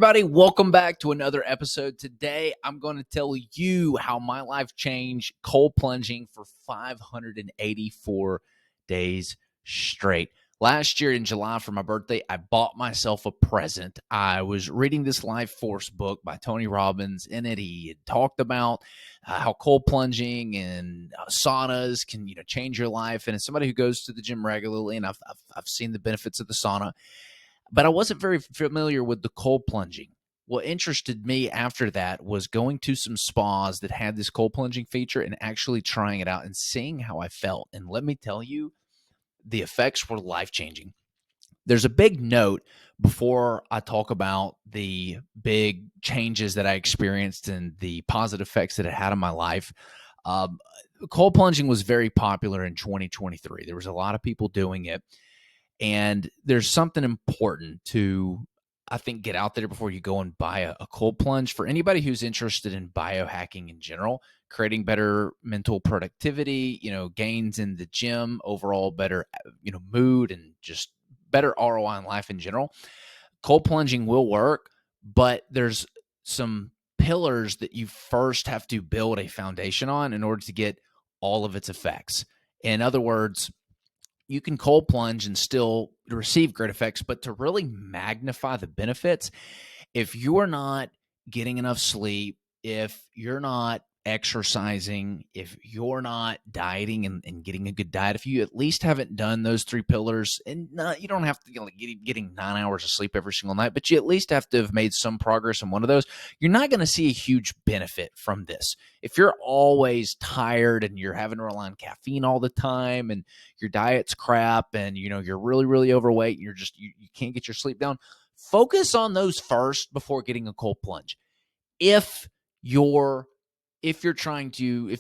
everybody. Welcome back to another episode. Today, I'm going to tell you how my life changed cold plunging for 584 days straight. Last year in July for my birthday, I bought myself a present. I was reading this Life Force book by Tony Robbins. In it, he had talked about how cold plunging and saunas can, change your life. And as somebody who goes to the gym regularly, and I've seen the benefits of the sauna, but I wasn't very familiar with the cold plunging. What interested me after that was going to some spas that had this cold plunging feature and actually trying it out and seeing how I felt. And let me tell you, the effects were life-changing. There's a big note before I talk about the big changes that I experienced and the positive effects that it had on my life. Cold plunging was very popular in 2023. There was a lot of people doing it. And there's something important to, I think, get out there before you go and buy a cold plunge. For anybody who's interested in biohacking in general, creating better mental productivity, gains in the gym, overall better, mood and just better ROI in life in general, cold plunging will work, but there's some pillars that you first have to build a foundation on in order to get all of its effects. In other words, you can cold plunge and still receive great effects, but to really magnify the benefits, if you are not getting enough sleep, if you're not exercising, if you're not dieting and getting a good diet, if you at least haven't done those three pillars, and you don't have to getting 9 hours of sleep every single night, but you at least have to have made some progress in one of those, you're not going to see a huge benefit from this. If you're always tired and you're having to rely on caffeine all the time and your diet's crap and you're really, really overweight and you're just you can't get your sleep down, focus on those first before getting a cold plunge. If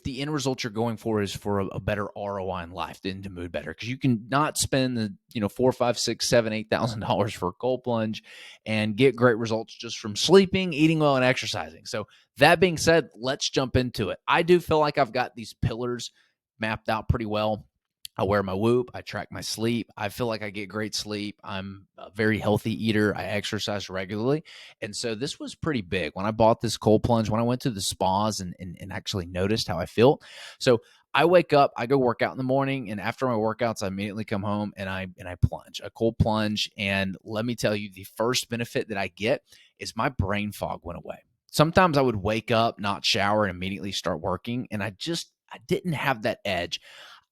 the end result you're going for is for a better ROI in life, then to mood better, because you can not spend the $4, $5, $6, $7, $8,000 for a cold plunge and get great results just from sleeping, eating well, and exercising. So that being said, let's jump into it. I do feel like I've got these pillars mapped out pretty well. I wear my Whoop. I track my sleep. I feel like I get great sleep. I'm a very healthy eater. I exercise regularly. And so this was pretty big. When I bought this cold plunge, when I went to the spas and actually noticed how I felt. So I wake up, I go work out in the morning, and after my workouts, I immediately come home and I plunge, a cold plunge. And let me tell you, the first benefit that I get is my brain fog went away. Sometimes I would wake up, not shower, and immediately start working. And I didn't have that edge.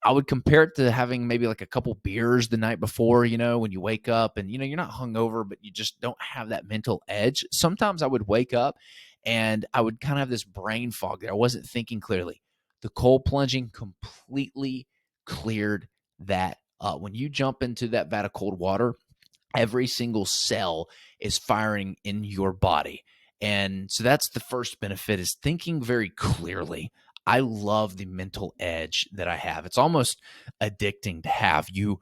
I would compare it to having maybe like a couple beers the night before, when you wake up and, you're not hungover, but you just don't have that mental edge. Sometimes I would wake up and I would kind of have this brain fog that I wasn't thinking clearly. The cold plunging completely cleared that up. When you jump into that vat of cold water, every single cell is firing in your body. And so that's the first benefit, is thinking very clearly. I love the mental edge that I have. It's almost addicting to have. You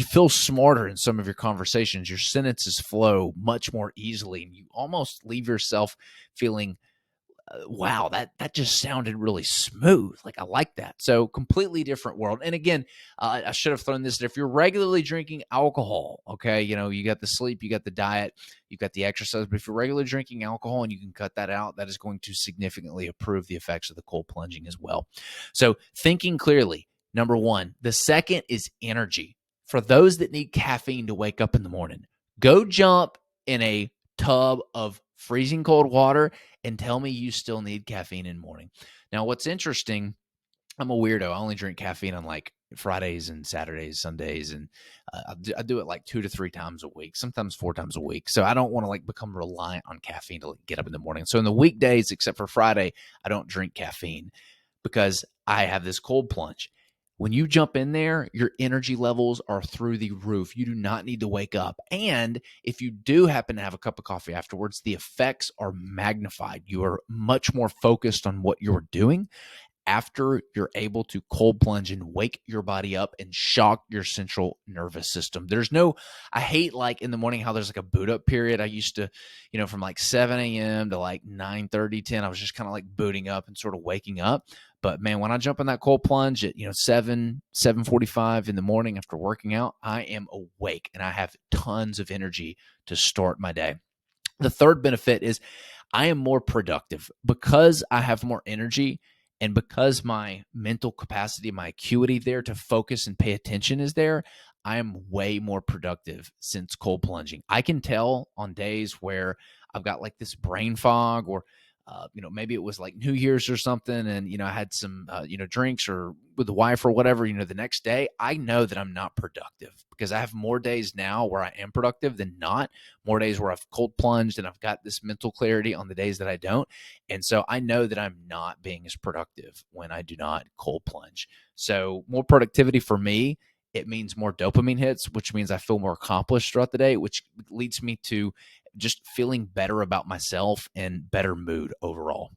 feel smarter in some of your conversations. Your sentences flow much more easily, and you almost leave yourself feeling, wow, that just sounded really smooth. Like, I like that. So completely different world. And again, I should have thrown this. If you're regularly drinking alcohol, okay, you got the sleep, you got the diet, you've got the exercise. But if you're regularly drinking alcohol and you can cut that out, that is going to significantly improve the effects of the cold plunging as well. So thinking clearly, number one. The second is energy. For those that need caffeine to wake up in the morning, go jump in a tub of freezing cold water and tell me you still need caffeine in the morning. Now, what's interesting, I'm a weirdo. I only drink caffeine on like Fridays and Saturdays, Sundays, and I do it like 2 to 3 times a week, sometimes 4 times a week. So I don't want to become reliant on caffeine to get up in the morning. So in the weekdays, except for Friday, I don't drink caffeine because I have this cold plunge. When you jump in there, your energy levels are through the roof. You do not need to wake up. And if you do happen to have a cup of coffee afterwards, the effects are magnified. You are much more focused on what you're doing after you're able to cold plunge and wake your body up and shock your central nervous system. I hate in the morning how there's a boot up period. I used to, from 7 a.m. to 9:30, 10, I was just kind of booting up and sort of waking up. But man, when I jump in that cold plunge at 7:45 in the morning after working out, I am awake and I have tons of energy to start my day. The third benefit is I am more productive because I have more energy and because my mental capacity, my acuity there to focus and pay attention is there. I am way more productive since cold plunging. I can tell on days where I've got like this brain fog, or maybe it was like New Year's or something, and I had some drinks or with the wife or whatever. The next day, I know that I'm not productive because I have more days now where I am productive than not. More days where I've cold plunged and I've got this mental clarity on the days that I don't, and so I know that I'm not being as productive when I do not cold plunge. So more productivity for me. It means more dopamine hits, which means I feel more accomplished throughout the day, which leads me to just feeling better about myself and better mood overall.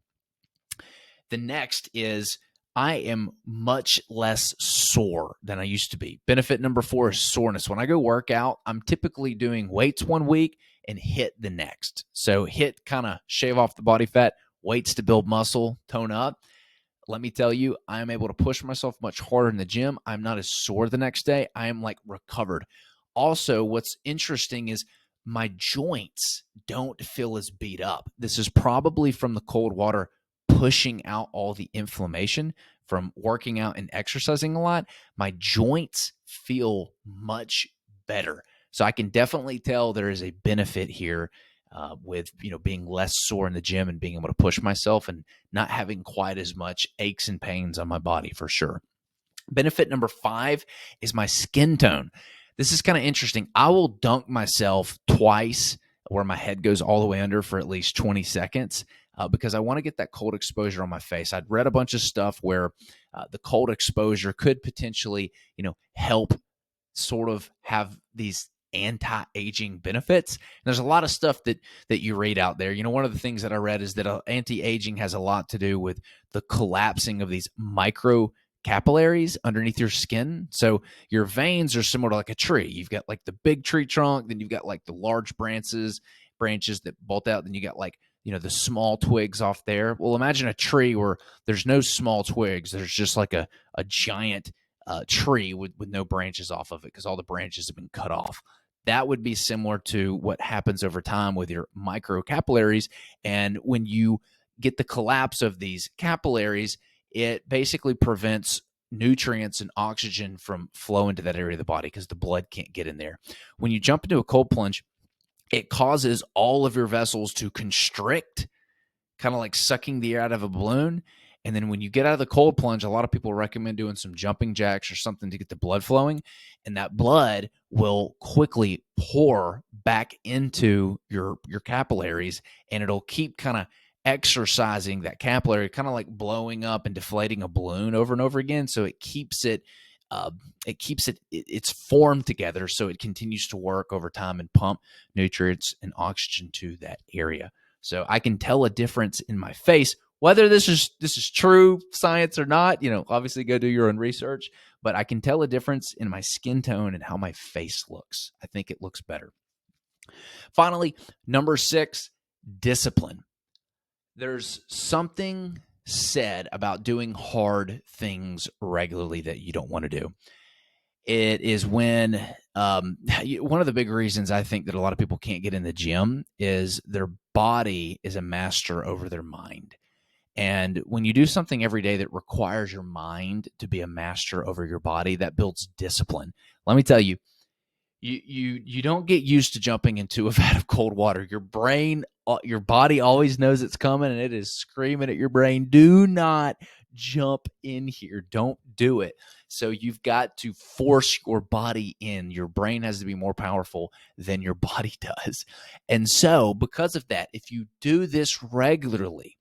The next is I am much less sore than I used to be. Benefit number 4 is soreness. When I go work out, I'm typically doing weights one week and HIIT the next. So HIIT, kind of shave off the body fat, weights to build muscle, tone up. Let me tell you, I am able to push myself much harder in the gym. I'm not as sore the next day. I am like recovered. Also, what's interesting is my joints don't feel as beat up. This is probably from the cold water pushing out all the inflammation from working out and exercising a lot. My joints feel much better. So I can definitely tell there is a benefit here with being less sore in the gym and being able to push myself and not having quite as much aches and pains on my body for sure. Benefit number 5 is my skin tone. This is kind of interesting. I will dunk myself twice where my head goes all the way under for at least 20 seconds because I want to get that cold exposure on my face. I'd read a bunch of stuff where the cold exposure could potentially, help sort of have these anti-aging benefits. And there's a lot of stuff that you read out there. One of the things that I read is that anti-aging has a lot to do with the collapsing of these micro capillaries underneath your skin. So your veins are similar to like a tree. You've got like the big tree trunk, then you've got like the large branches that bolt out, then you got like the small twigs off there. Well, imagine a tree where there's no small twigs. There's just like a giant tree with no branches off of it because all the branches have been cut off. That would be similar to what happens over time with your microcapillaries. And when you get the collapse of these capillaries, it basically prevents nutrients and oxygen from flowing to that area of the body because the blood can't get in there. When you jump into a cold plunge, it causes all of your vessels to constrict, kind of like sucking the air out of a balloon. And then when you get out of the cold plunge, a lot of people recommend doing some jumping jacks or something to get the blood flowing. And that blood will quickly pour back into your capillaries, and it'll keep kind of exercising that capillary, kind of like blowing up and deflating a balloon over and over again. So it keeps it's formed together, so it continues to work over time and pump nutrients and oxygen to that area. So I can tell a difference in my face. Whether this is true science or not, obviously go do your own research, but I can tell a difference in my skin tone and how my face looks. I think it looks better. Finally, number 6, discipline. There's something said about doing hard things regularly that you don't want to do. It is when one of the big reasons I think that a lot of people can't get in the gym is their body is a master over their mind. And when you do something every day that requires your mind to be a master over your body, that builds discipline. Let me tell you, you don't get used to jumping into a vat of cold water. Your brain, your body always knows it's coming, and it is screaming at your brain, do not jump in here. Don't do it. So you've got to force your body in. Your brain has to be more powerful than your body does. And so because of that, if you do this regularly,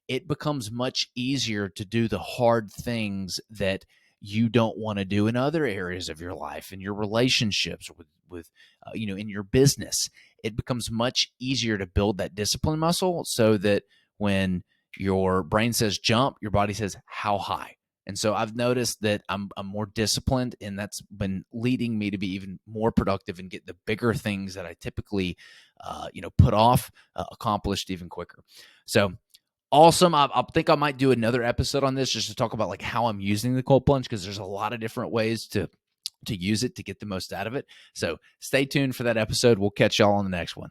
it becomes much easier to do the hard things that you don't want to do in other areas of your life, in your relationships, with in your business. It becomes much easier to build that discipline muscle so that when your brain says jump, your body says how high. And so I've noticed that I'm more disciplined, and that's been leading me to be even more productive and get the bigger things that I typically, put off accomplished even quicker. So awesome. I think I might do another episode on this just to talk about like how I'm using the cold plunge, because there's a lot of different ways to use it to get the most out of it. So stay tuned for that episode. We'll catch y'all on the next one.